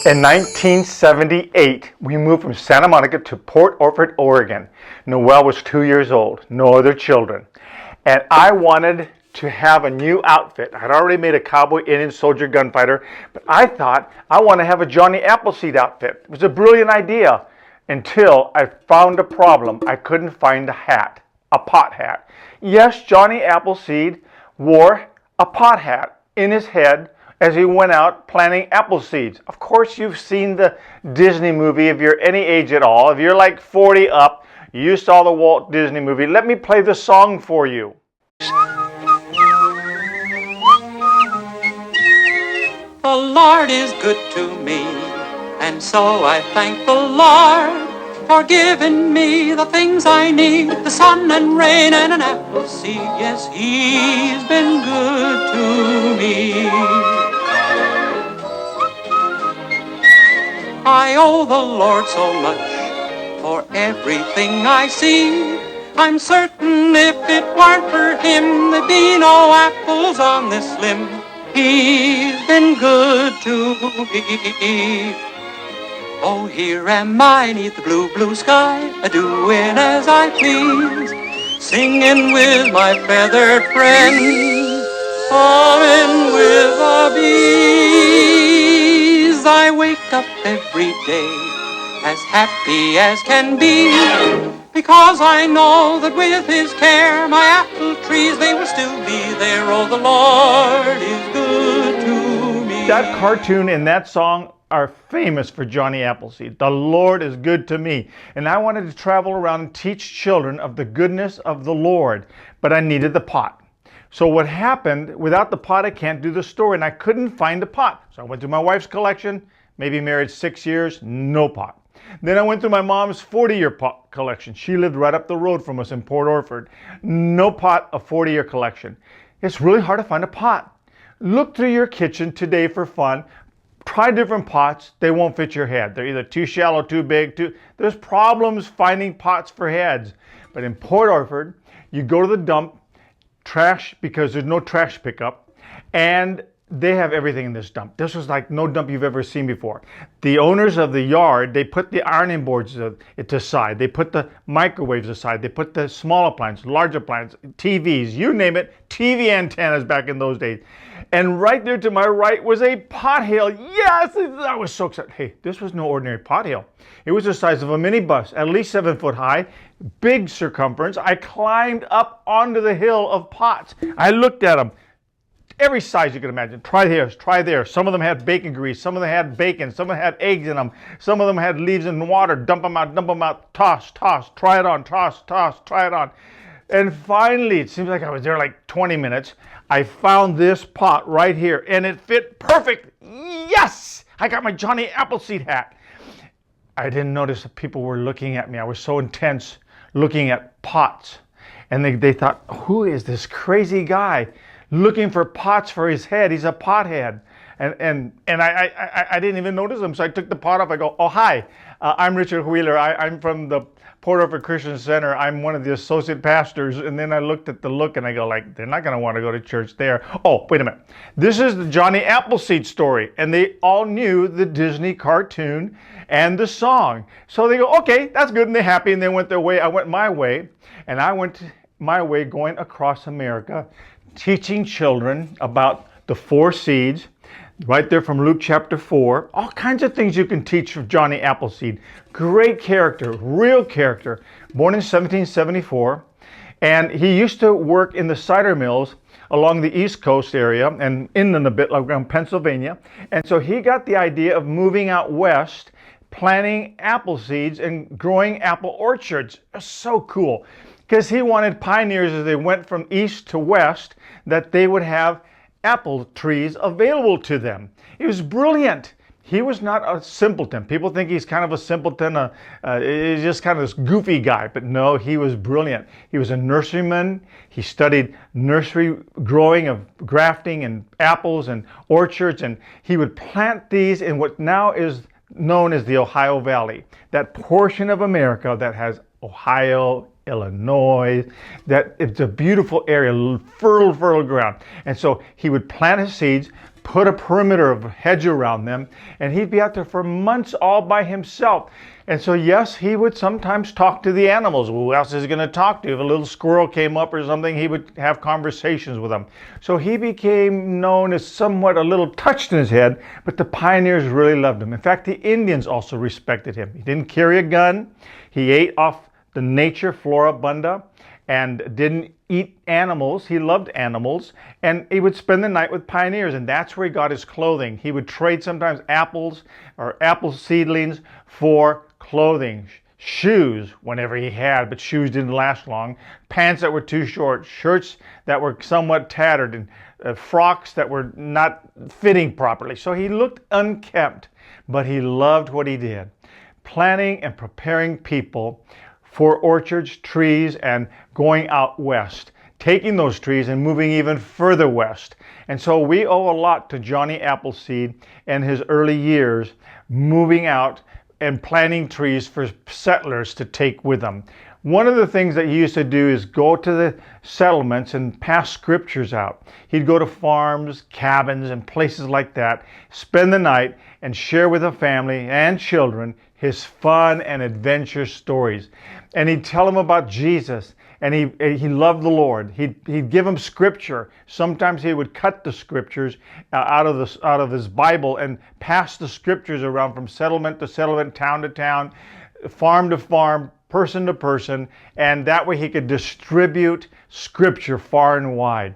In 1978, we moved from Santa Monica to Port Orford, Oregon. Noelle was 2 years old, no other children. And I wanted to have a new outfit. I'd already made a cowboy Indian soldier gunfighter, but I thought I want to have a Johnny Appleseed outfit. It was a brilliant idea until I found a problem. I couldn't find a hat, a pot hat. Yes, Johnny Appleseed wore a pot hat in his head as he went out planting apple seeds. Of course, you've seen the Disney movie if you're any age at all. If you're like 40 up, you saw the Walt Disney movie. Let me play the song for you. The Lord is good to me, and so I thank the Lord for giving me the things I need, the sun and rain and an apple seed. Yes, He's been good to me. I owe the Lord so much for everything I see. I'm certain if it weren't for Him, there'd be no apples on this limb. He's been good to me. Oh, here am I 'neath the blue, blue sky, a-doing as I please, singing with my feathered friends, humming with the bees. I wake up every day as happy as can be, because I know that with His care my apple trees, they will still be there. Oh, the Lord is good to me. That cartoon and that song are famous for Johnny Appleseed. The Lord is good to me. And I wanted to travel around and teach children of the goodness of the Lord, but I needed the pot. So what happened, without the pot I can't do the story, and I couldn't find a pot. So I went to my wife's collection, maybe married 6 years, no pot. Then I went through my mom's 40-year pot collection. She lived right up the road from us in Port Orford. No pot, a 40-year collection. It's really hard to find a pot. Look through your kitchen today for fun. Try different pots. They won't fit your head. They're either too shallow, too big, There's problems finding pots for heads. But in Port Orford, you go to the dump, trash, because there's no trash pickup, and they have everything in this dump. This was like no dump you've ever seen before. The owners of the yard, they put the ironing boards aside. They put the microwaves aside. They put the small appliances, large appliances, TVs, you name it, TV antennas back in those days. And right there to my right was a pot hill. Yes, I was so excited. Hey, this was no ordinary pot hill. It was the size of a minibus, at least 7 foot high, big circumference. I climbed up onto the hill of pots. I looked at them. Every size you can imagine. Try here, try there. Some of them had bacon grease. Some of them had bacon. Some of them had eggs in them. Some of them had leaves in water. Dump them out, toss, try it on, toss, try it on. And finally, it seems like I was there like 20 minutes. I found this pot right here, and it fit perfect. Yes! I got my Johnny Appleseed hat. I didn't notice that people were looking at me. I was so intense looking at pots. And they thought, who is this crazy guy looking for pots for his head? He's a pothead. And I didn't even notice him. So I took the pot off. I go, oh, hi, I'm Richard Wheeler. I'm from the Port Orford Christian Center. I'm one of the associate pastors. And then I looked at the look and I go like, they're not going to want to go to church there. Oh, wait a minute. This is the Johnny Appleseed story. And they all knew the Disney cartoon and the song. So they go, okay, that's good. And they're happy. And they went their way. I went my way. And I went my way going across America, teaching children about the 4 seeds, right there from Luke chapter 4. All kinds of things you can teach from Johnny Appleseed. Great character, real character. Born in 1774. And he used to work in the cider mills along the East Coast area and inland a bit, like around Pennsylvania. And so he got the idea of moving out west, planting apple seeds and growing apple orchards. It's so cool. Because he wanted pioneers, as they went from east to west, that they would have apple trees available to them. It was brilliant. He was not a simpleton. People think he's kind of a simpleton, he's just kind of this goofy guy. But no, he was brilliant. He was a nurseryman. He studied nursery growing of grafting and apples and orchards. And he would plant these in what now is known as the Ohio Valley, that portion of America that has Ohio, Illinois, that it's a beautiful area, fertile ground. And so he would plant his seeds, put a perimeter of hedge around them, and he'd be out there for months all by himself. And so, yes, he would sometimes talk to the animals. Who else is he going to talk to? If a little squirrel came up or something, he would have conversations with them. So he became known as somewhat a little touched in his head, but the pioneers really loved him. In fact, the Indians also respected him. He didn't carry a gun. He ate off the nature floribunda and didn't eat animals. He loved animals, and he would spend the night with pioneers, and that's where he got his clothing. He would trade sometimes apples or apple seedlings for clothing, shoes whenever he had, but shoes didn't last long, pants that were too short, shirts that were somewhat tattered, and frocks that were not fitting properly. So he looked unkempt, but he loved what he did, planting and preparing people for orchards, trees, and going out west, taking those trees and moving even further west. And so we owe a lot to Johnny Appleseed and his early years moving out and planting trees for settlers to take with them. One of the things that he used to do is go to the settlements and pass scriptures out. He'd go to farms, cabins, and places like that, spend the night, and share with the family and children his fun and adventure stories. And he'd tell them about Jesus, and he loved the Lord. He'd give them scripture. Sometimes he would cut the scriptures out of his Bible and pass the scriptures around from settlement to settlement, town to town, farm to farm, person to person, and that way he could distribute scripture far and wide.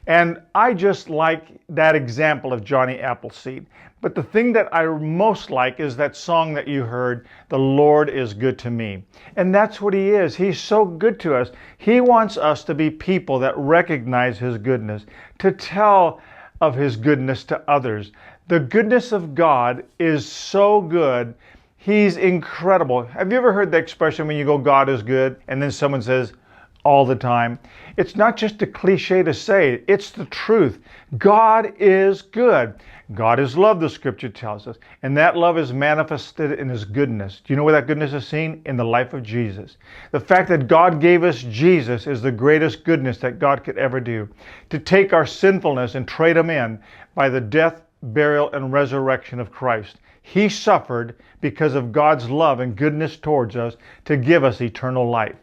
And I just like that example of Johnny Appleseed. But the thing that I most like is that song that you heard, "The Lord is Good to Me." And that's what he is. He's so good to us. He wants us to be people that recognize his goodness, to tell of his goodness to others. The goodness of God is so good. He's incredible. Have you ever heard the expression when you go, "God is good," and then someone says, "all the time"? It's not just a cliche to say, it's the truth. God is good. God is love, the scripture tells us, and that love is manifested in his goodness. Do you know where that goodness is seen? In the life of Jesus. The fact that God gave us Jesus is the greatest goodness that God could ever do. To take our sinfulness and trade him in by the death, burial, and resurrection of Christ. He suffered because of God's love and goodness towards us to give us eternal life.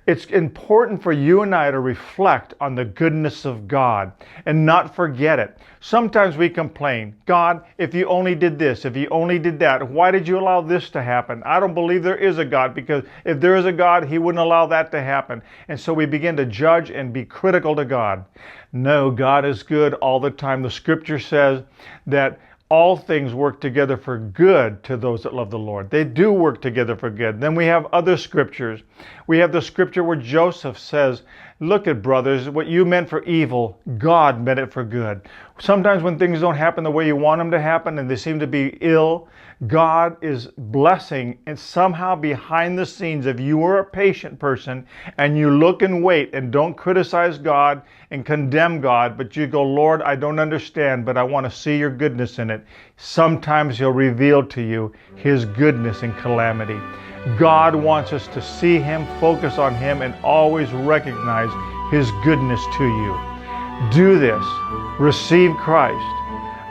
It's important for you and I to reflect on the goodness of God and not forget it. Sometimes we complain, "God, if you only did this, if you only did that, why did you allow this to happen? I don't believe there is a God, because if there is a God, he wouldn't allow that to happen." And so we begin to judge and be critical to God. No, God is good all the time. The scripture says that all things work together for good to those that love the Lord. They do work together for good. Then we have other scriptures. We have the scripture where Joseph says, "Look at, brothers, what you meant for evil, God meant it for good." Sometimes when things don't happen the way you want them to happen and they seem to be ill, God is blessing, and somehow behind the scenes, if you are a patient person and you look and wait and don't criticize God and condemn God, but you go, "Lord, I don't understand, but I want to see your goodness in it," sometimes he'll reveal to you his goodness in calamity. God wants us to see him, focus on him, and always recognize his goodness to you. Do this. Receive Christ.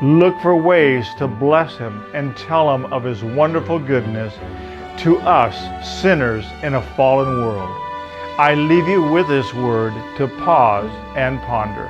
Look for ways to bless him and tell him of his wonderful goodness to us, sinners in a fallen world. I leave you with this word to pause and ponder.